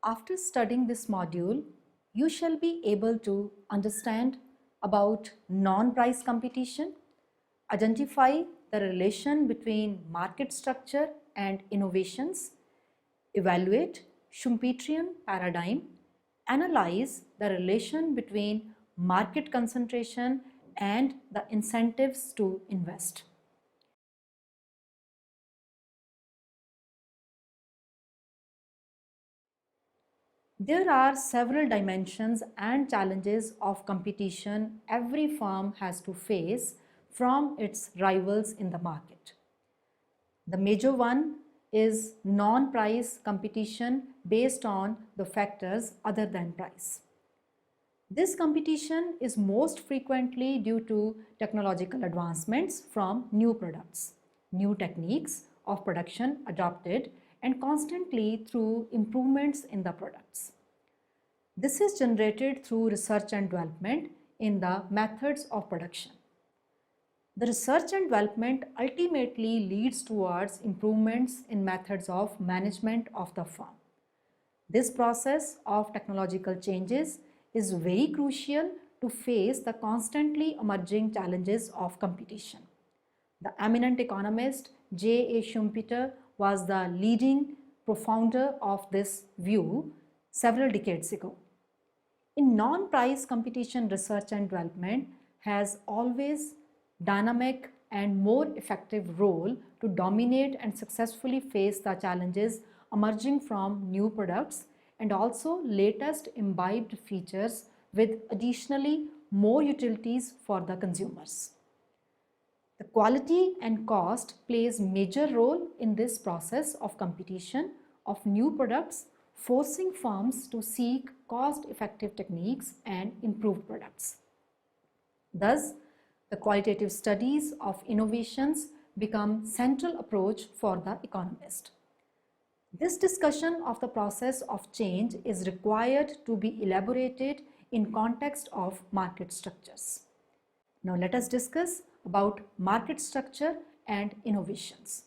After studying this module, you shall be able to understand about non-price competition, identify the relation between market structure and innovations, evaluate Schumpeterian paradigm, analyze the relation between market concentration and the incentives to invest. There are several dimensions and challenges of competition every firm has to face from its rivals in the market. The major one is non-price competition based on the factors other than price. This competition is most frequently due to technological advancements from new products, new techniques of production adopted, and constantly through improvements in the products. This is generated through research and development in the methods of production. The research and development ultimately leads towards improvements in methods of management of the firm. This process of technological changes is very crucial to face the constantly emerging challenges of competition. The eminent economist J. A. Schumpeter was the leading profounder of this view several decades ago. In non-price competition, research and development has always dynamic and more effective role to dominate and successfully face the challenges emerging from new products and also latest imbibed features with additionally more utilities for the consumers. The quality and cost plays major role in this process of competition of new products, forcing firms to seek cost-effective techniques and improved products. Thus, the qualitative studies of innovations become central approach for the economist. This discussion of the process of change is required to be elaborated in context of market structures. Now let us discuss about market structure and innovations.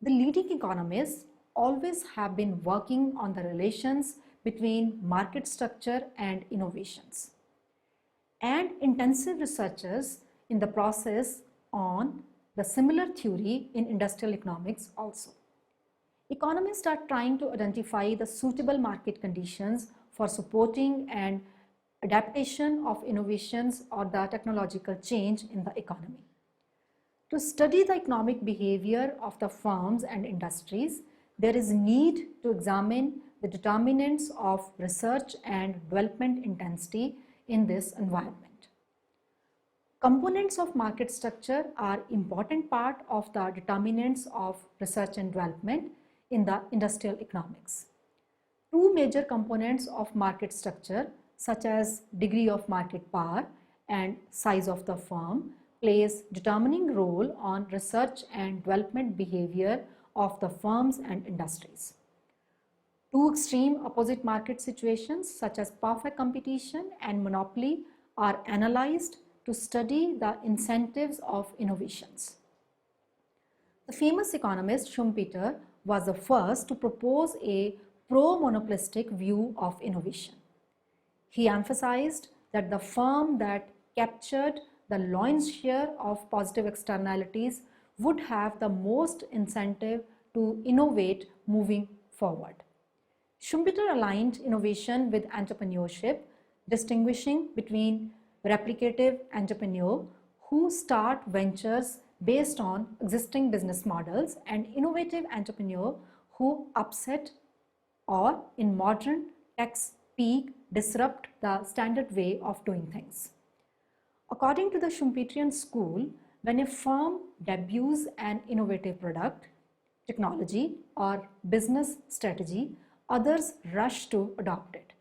The leading economists always have been working on the relations between market structure and innovations, and intensive researchers in the process on the similar theory in industrial economics also. Economists are trying to identify the suitable market conditions for supporting and adaptation of innovations or the technological change in the economy. To study the economic behavior of the firms and industries, there is need to examine the determinants of research and development intensity in this environment. Components of market structure are important part of the determinants of research and development in the industrial economics. Two major components of market structure, such as degree of market power and size of the firm, plays determining role on research and development behavior of the firms and industries. Two extreme opposite market situations, such as perfect competition and monopoly, are analyzed to study the incentives of innovations. The famous economist Schumpeter was the first to propose a pro-monopolistic view of innovation. He emphasized that the firm that captured the lion's share of positive externalities would have the most incentive to innovate moving forward. Schumpeter aligned innovation with entrepreneurship, distinguishing between replicative entrepreneur who start ventures based on existing business models and innovative entrepreneur who upset or in modern tech speak disrupt the standard way of doing things. According to the Schumpeterian school, when a firm debuts an innovative product, technology or business strategy, others rush to adopt it,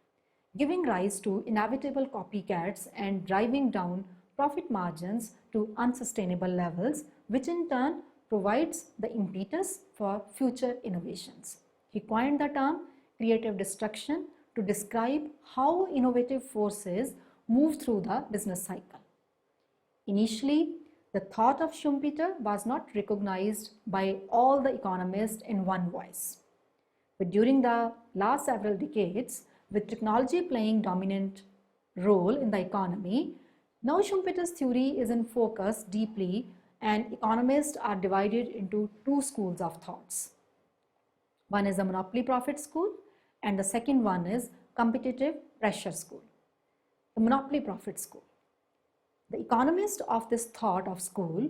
giving rise to inevitable copycats and driving down profit margins to unsustainable levels, which in turn provides the impetus for future innovations. He coined the term creative destruction to describe how innovative forces move through the business cycle. Initially, the thought of Schumpeter was not recognized by all the economists in one voice. But during the last several decades, with technology playing dominant role in the economy, now Schumpeter's theory is in focus deeply, and economists are divided into two schools of thoughts. One is the monopoly profit school, and the second one is competitive pressure school. The monopoly profit school. The economist of this thought of school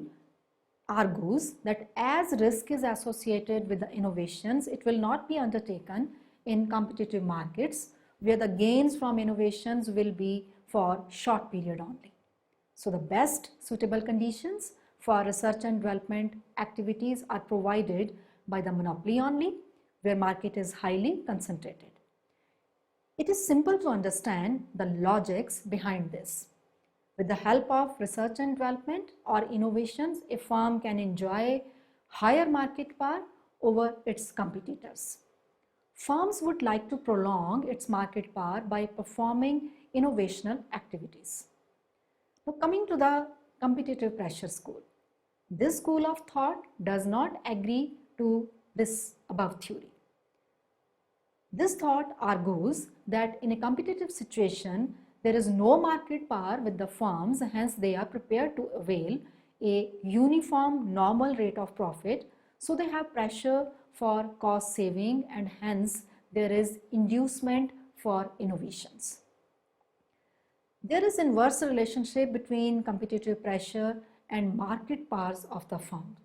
argues that as risk is associated with the innovations, it will not be undertaken in competitive markets where the gains from innovations will be for short period only. So the best suitable conditions for research and development activities are provided by the monopoly only, where market is highly concentrated. It is simple to understand the logics behind this. With the help of research and development or innovations, a firm can enjoy higher market power over its competitors. Firms would like to prolong its market power by performing innovational activities. Now, coming to the competitive pressure school. This school of thought does not agree to this above theory. This thought argues that in a competitive situation, there is no market power with the firms, hence they are prepared to avail a uniform normal rate of profit, so they have pressure for cost saving and hence there is inducement for innovations. There is inverse relationship between competitive pressure and market powers of the firm.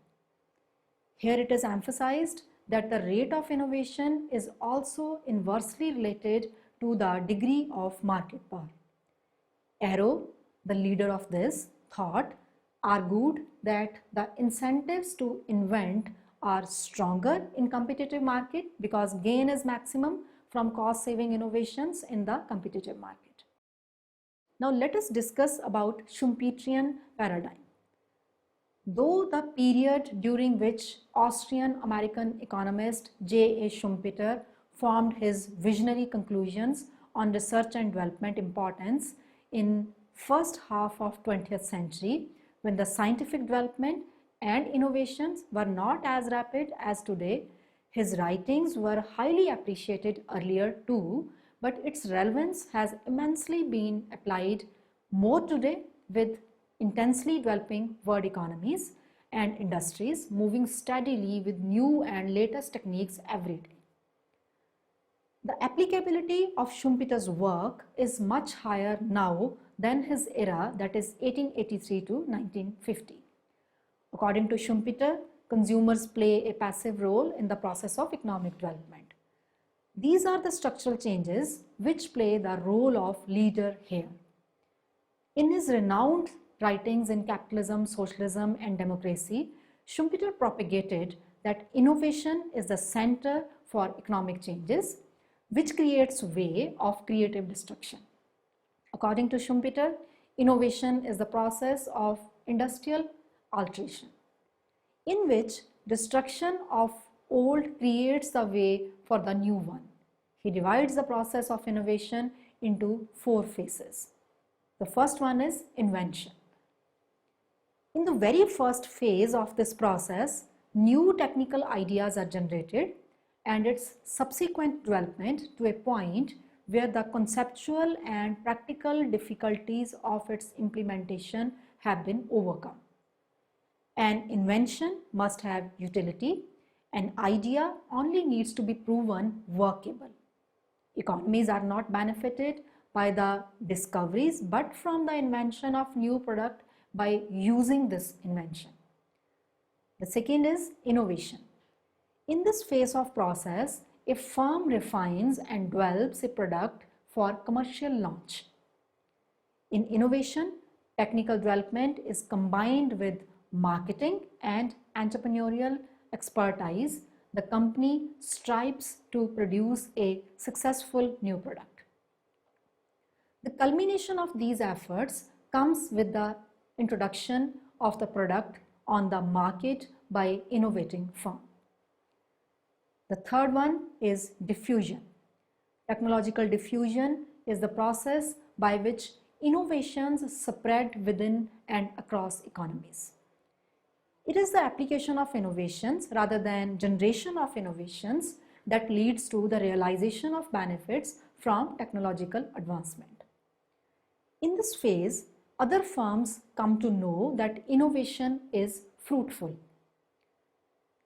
Here it is emphasized that the rate of innovation is also inversely related to the degree of market power. Arrow, the leader of this thought, argued that the incentives to invent are stronger in competitive market because gain is maximum from cost-saving innovations in the competitive market. Now let us discuss about Schumpeterian paradigm. Though the period during which Austrian-American economist J. A. Schumpeter formed his visionary conclusions on research and development importance in first half of 20th century, when the scientific development and innovations were not as rapid as today, his writings were highly appreciated earlier too, but its relevance has immensely been applied more today with intensely developing world economies and industries moving steadily with new and latest techniques every day. The applicability of Schumpeter's work is much higher now than his era, that is 1883 to 1950. According to Schumpeter, consumers play a passive role in the process of economic development. These are the structural changes which play the role of leader here. In his renowned writings in Capitalism, Socialism and Democracy, Schumpeter propagated that innovation is the center for economic changes, which creates way of creative destruction. According to Schumpeter, innovation is the process of industrial alteration, in which destruction of old creates the way for the new one. He divides the process of innovation into 4 phases. The first one is invention. In the very first phase of this process, new technical ideas are generated and its subsequent development to a point where the conceptual and practical difficulties of its implementation have been overcome. An invention must have utility. An idea only needs to be proven workable. Economies are not benefited by the discoveries but from the invention of new product by using this invention. The second is innovation. In this phase of process, a firm refines and develops a product for commercial launch. In innovation, technical development is combined with marketing and entrepreneurial expertise. The company strives to produce a successful new product. The culmination of these efforts comes with the introduction of the product on the market by innovating firm. The third one is diffusion. Technological diffusion is the process by which innovations spread within and across economies. It is the application of innovations rather than generation of innovations that leads to the realization of benefits from technological advancement. In this phase, other firms come to know that innovation is fruitful.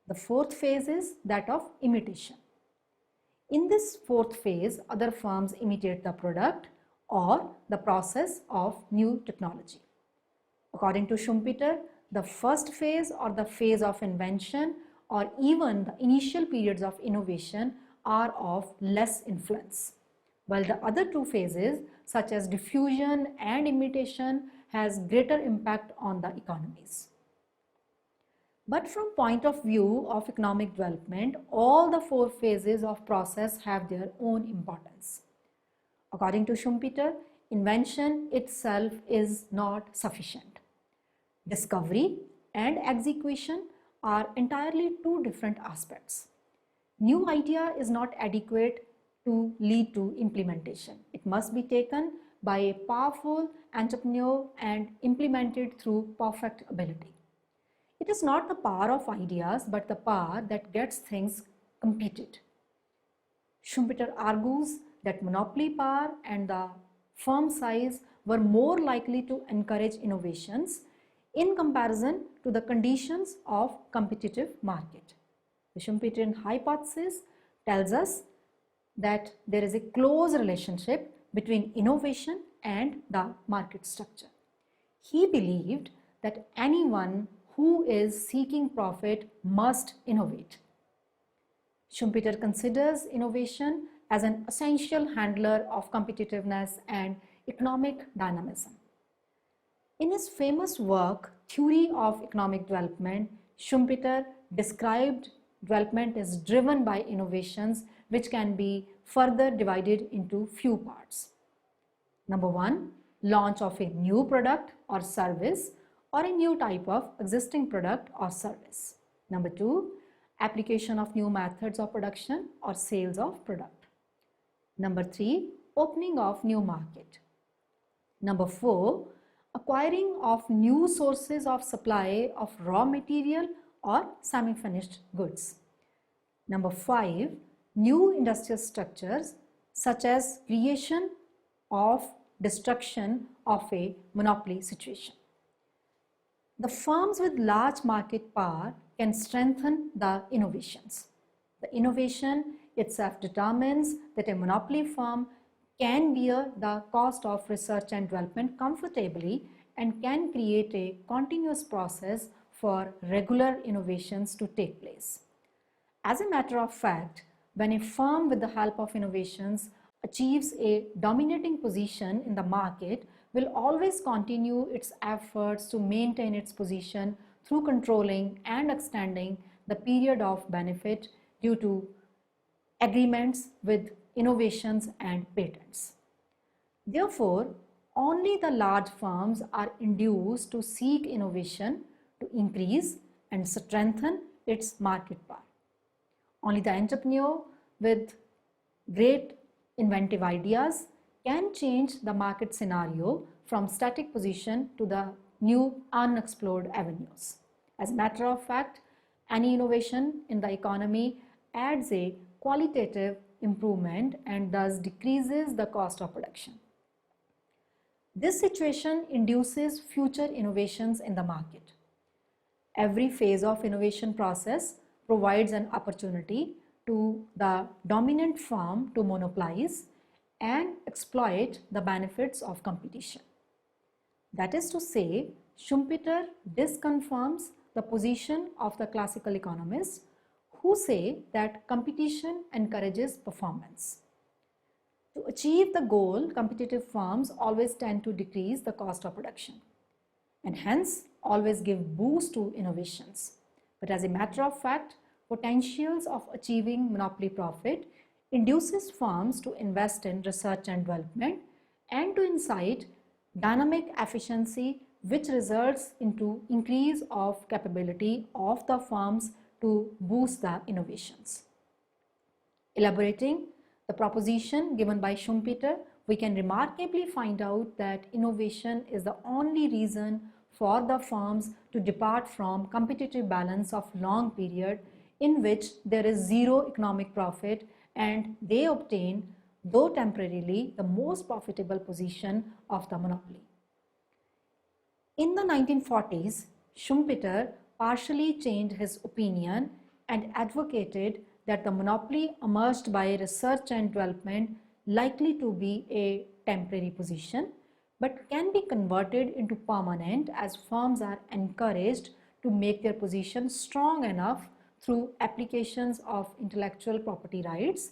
The fourth phase is that of imitation. In this fourth phase, other firms imitate the product or the process of new technology. According to Schumpeter, the first phase or the phase of invention or even the initial periods of innovation are of less influence, while the other two phases such as diffusion and imitation has greater impact on the economies. But from point of view of economic development, all the four phases of process have their own importance. According to Schumpeter, invention itself is not sufficient. Discovery and execution are entirely two different aspects. New idea is not adequate to lead to implementation. It must be taken by a powerful entrepreneur and implemented through perfect ability. It is not the power of ideas, but the power that gets things completed. Schumpeter argues that monopoly power and the firm size were more likely to encourage innovations in comparison to the conditions of competitive market. The Schumpeterian hypothesis tells us that there is a close relationship between innovation and the market structure. He believed that anyone who is seeking profit must innovate. Schumpeter considers innovation as an essential handler of competitiveness and economic dynamism. In his famous work, Theory of Economic Development, Schumpeter described development as driven by innovations which can be further divided into few parts. Number one, launch of a new product or service or a new type of existing product or service. Number two, application of new methods of production or sales of product. Number three, opening of new market. Number four, acquiring of new sources of supply of raw material or semi-finished goods. Number five, new industrial structures such as creation of destruction of a monopoly situation. The firms with large market power can strengthen the innovations. The innovation itself determines that a monopoly firm can bear the cost of research and development comfortably and can create a continuous process for regular innovations to take place. As a matter of fact, when a firm with the help of innovations achieves a dominating position in the market, will always continue its efforts to maintain its position through controlling and extending the period of benefit due to agreements with innovations and patents. Therefore, only the large firms are induced to seek innovation to increase and strengthen its market power. Only the entrepreneur with great inventive ideas can change the market scenario from static position to the new unexplored avenues. As a matter of fact, any innovation in the economy adds a qualitative improvement and thus decreases the cost of production. This situation induces future innovations in the market. Every phase of innovation process provides an opportunity to the dominant firm to monopolize and exploit the benefits of competition. That is to say, Schumpeter disconfirms the position of the classical economists who say that competition encourages performance. To achieve the goal, competitive firms always tend to decrease the cost of production and hence always give boost to innovations. But as a matter of fact, potentials of achieving monopoly profit induces firms to invest in research and development and to incite dynamic efficiency, which results into increase of capability of the firms to boost the innovations. Elaborating the proposition given by Schumpeter, we can remarkably find out that innovation is the only reason for the firms to depart from competitive balance of long period in which there is zero economic profit, and they obtain, though temporarily, the most profitable position of the monopoly. In the 1940s, Schumpeter partially changed his opinion and advocated that the monopoly emerged by research and development likely to be a temporary position, but can be converted into permanent as firms are encouraged to make their position strong enough through applications of intellectual property rights.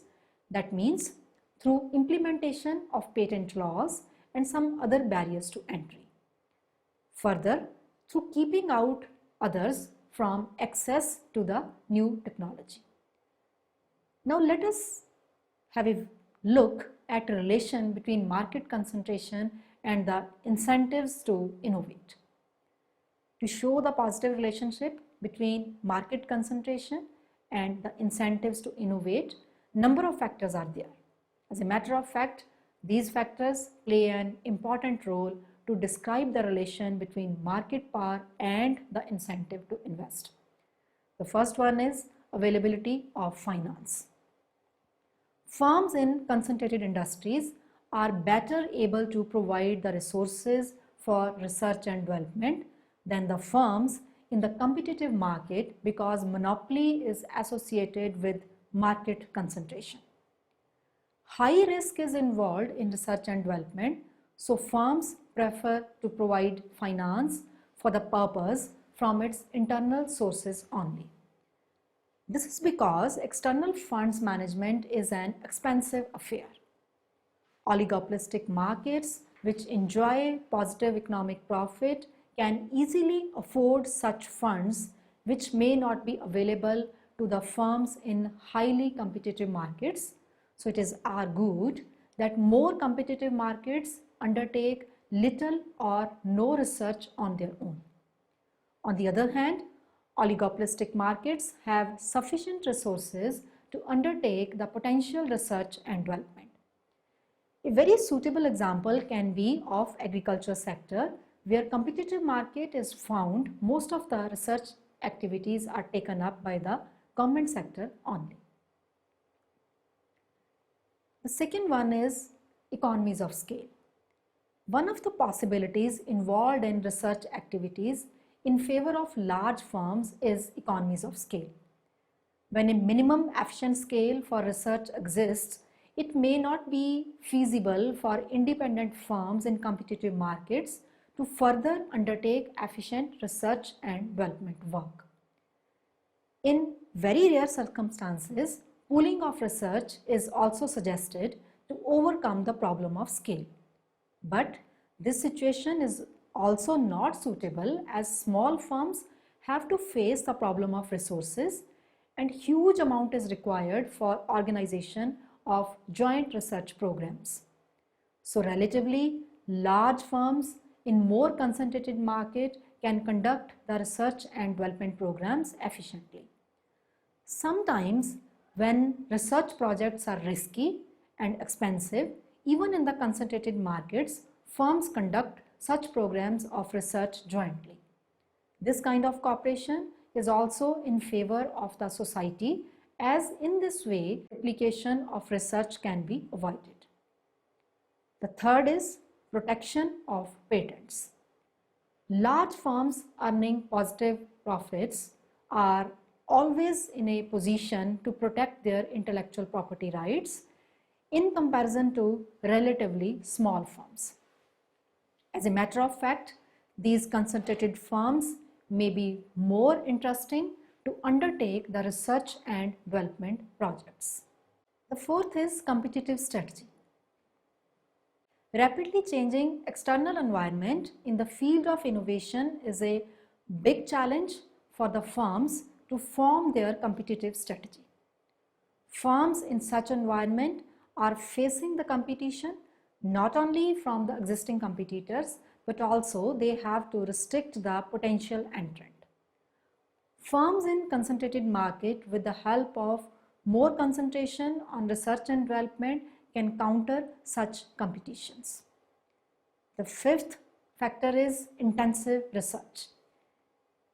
That means through implementation of patent laws and some other barriers to entry. Further, through keeping out others from access to the new technology. Now let us have a look at a relation between market concentration and the incentives to innovate. To show the positive relationship between market concentration and the incentives to innovate, number of factors are there. As a matter of fact, these factors play an important role to describe the relation between market power and the incentive to invest. The first one is availability of finance. Firms in concentrated industries are better able to provide the resources for research and development than the firms in the competitive market because monopoly is associated with market concentration. High risk is involved in research and development, so firms prefer to provide finance for the purpose from its internal sources only. This is because external funds management is an expensive affair. Oligopolistic markets, which enjoy positive economic profit, can easily afford such funds which may not be available to the firms in highly competitive markets. So it is argued that more competitive markets undertake little or no research on their own. On the other hand, oligopolistic markets have sufficient resources to undertake the potential research and development. A very suitable example can be of agriculture sector, where competitive market is found. Most of the research activities are taken up by the government sector only. The second one is economies of scale. One of the possibilities involved in research activities in favor of large firms is economies of scale. When a minimum efficient scale for research exists, it may not be feasible for independent firms in competitive markets to further undertake efficient research and development work. In very rare circumstances, pooling of research is also suggested to overcome the problem of scale. But this situation is also not suitable as small firms have to face the problem of resources and huge amount is required for organization of joint research programs. So relatively large firms in more concentrated market can conduct the research and development programs efficiently. Sometimes when research projects are risky and expensive, even in the concentrated markets, firms conduct such programs of research jointly. This kind of cooperation is also in favor of the society, as in this way, duplication of research can be avoided. The third is protection of patents. Large firms earning positive profits are always in a position to protect their intellectual property rights in comparison to relatively small firms. As a matter of fact, these concentrated firms may be more interesting to undertake the research and development projects. The fourth is competitive strategy. Rapidly changing external environment in the field of innovation is a big challenge for the firms to form their competitive strategy. Firms in such environment are facing the competition not only from the existing competitors, but also they have to restrict the potential entrant. Firms in concentrated market with the help of more concentration on research and development can counter such competitions. The fifth factor is intensive research.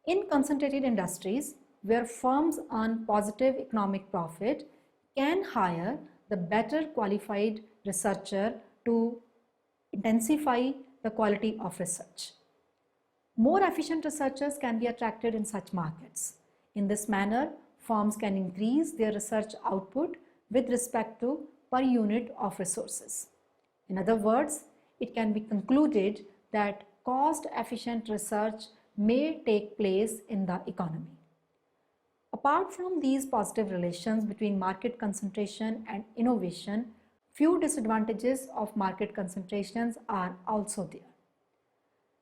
In concentrated industries, where firms earn positive economic profit can hire the better qualified researcher to intensify the quality of research. More efficient researchers can be attracted in such markets. In this manner, firms can increase their research output with respect to per unit of resources. In other words, it can be concluded that cost-efficient research may take place in the economy. Apart from these positive relations between market concentration and innovation, few disadvantages of market concentrations are also there.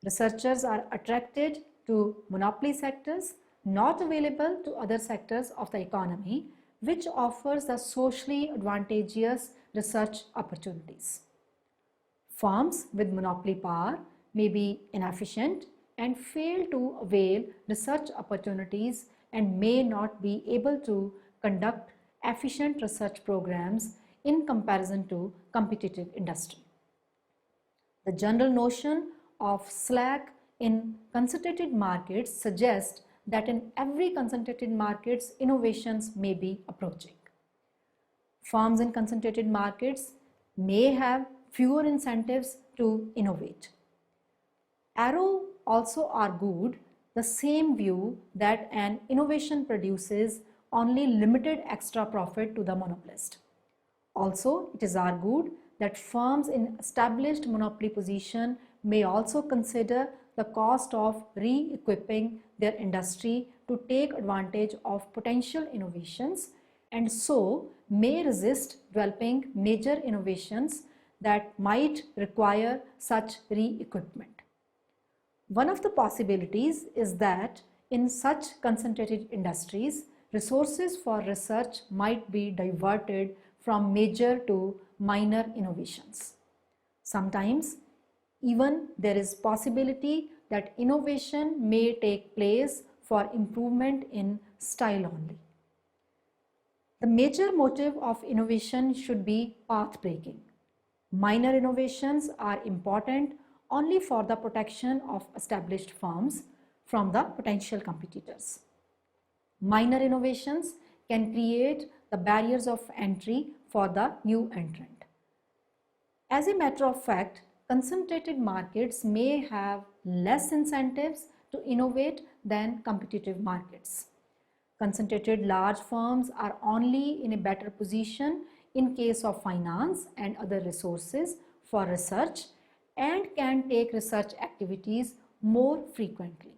Researchers are attracted to monopoly sectors not available to other sectors of the economy, which offers the socially advantageous research opportunities. Firms with monopoly power may be inefficient and fail to avail research opportunities and may not be able to conduct efficient research programs in comparison to competitive industry. The general notion of slack in concentrated markets suggests that in every concentrated markets, innovations may be approaching. Firms in concentrated markets may have fewer incentives to innovate. Arrow also argued the same view that an innovation produces only limited extra profit to the monopolist. Also, it is argued that firms in established monopoly position may also consider the cost of re-equipping their industry to take advantage of potential innovations and so may resist developing major innovations that might require such re-equipment. One of the possibilities is that in such concentrated industries, resources for research might be diverted from major to minor innovations. Sometimes even there is possibility that innovation may take place for improvement in style only. The major motive of innovation should be path breaking. Minor innovations are important only for the protection of established firms from the potential competitors. Minor innovations can create the barriers of entry for the new entrant. As a matter of fact, concentrated markets may have less incentives to innovate than competitive markets. Concentrated large firms are only in a better position in case of finance and other resources for research and can take research activities more frequently.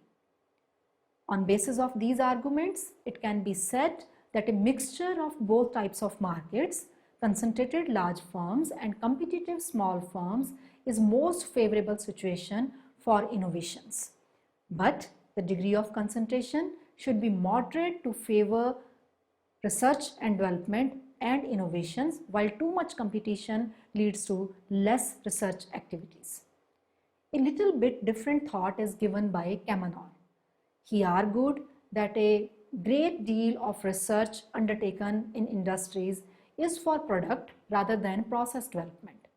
On basis of these arguments, it can be said that a mixture of both types of markets, concentrated large firms and competitive small firms, is most favorable situation for innovations. But the degree of concentration should be moderate to favor research and development and innovations, while too much competition leads to less research activities. A little bit different thought is given by Kamenov. He argued that a great deal of research undertaken in industries is for product rather than process development.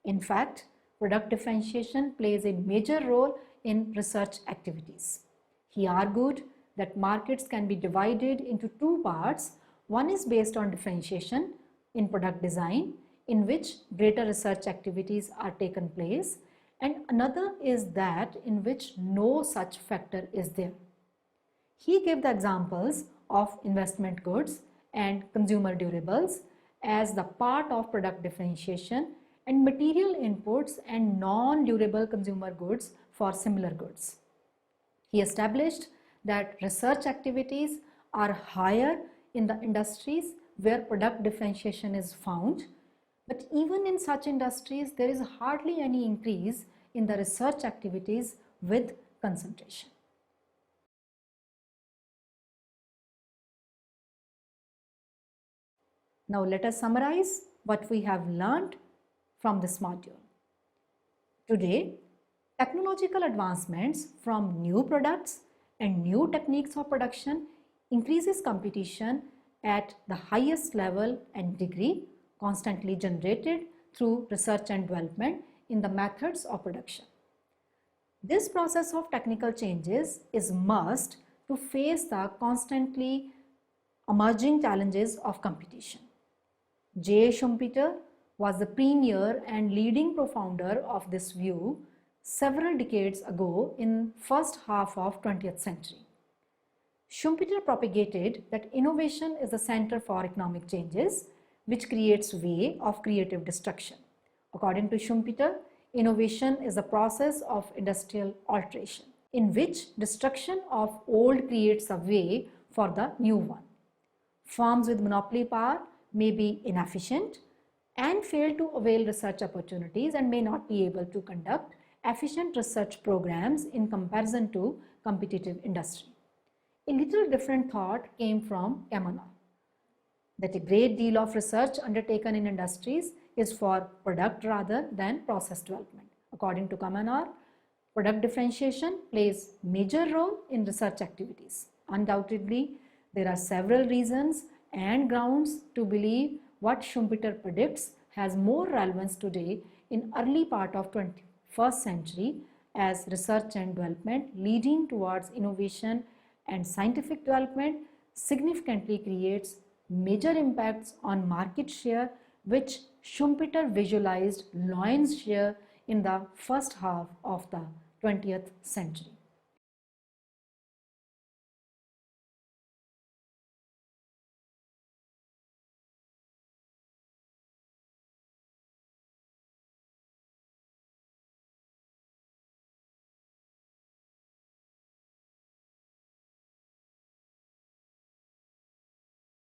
In fact, product differentiation plays a major role in research activities. He argued that markets can be divided into two parts. One is based on differentiation in product design, in which greater research activities are taken place, and another is that in which no such factor is there. He gave the examples of investment goods and consumer durables as the part of product differentiation and material inputs and non-durable consumer goods for similar goods. He established that research activities are higher in the industries where product differentiation is found, but even in such industries there is hardly any increase in the research activities with concentration. Now let us summarize what we have learned from this module. Today, technological advancements from new products and new techniques of production increases competition at the highest level and degree constantly generated through research and development in the methods of production. This process of technical changes is must to face the constantly emerging challenges of competition. J. Schumpeter was the premier and leading profounder of this view several decades ago in first half of 20th century. Schumpeter propagated that innovation is the center for economic changes, which creates way of creative destruction. According to Schumpeter, innovation is the process of industrial alteration, in which destruction of old creates a way for the new one. Firms with monopoly power may be inefficient and fail to avail research opportunities and may not be able to conduct efficient research programs in comparison to competitive industry. A little different thought came from Kamenov, that a great deal of research undertaken in industries is for product rather than process development. According to Kamenov, product differentiation plays major role in research activities. Undoubtedly, there are several reasons and grounds to believe what Schumpeter predicts has more relevance today in early part of 21st century as research and development leading towards innovation and scientific development significantly creates major impacts on market share, which Schumpeter visualized lion's share in the first half of the 20th century.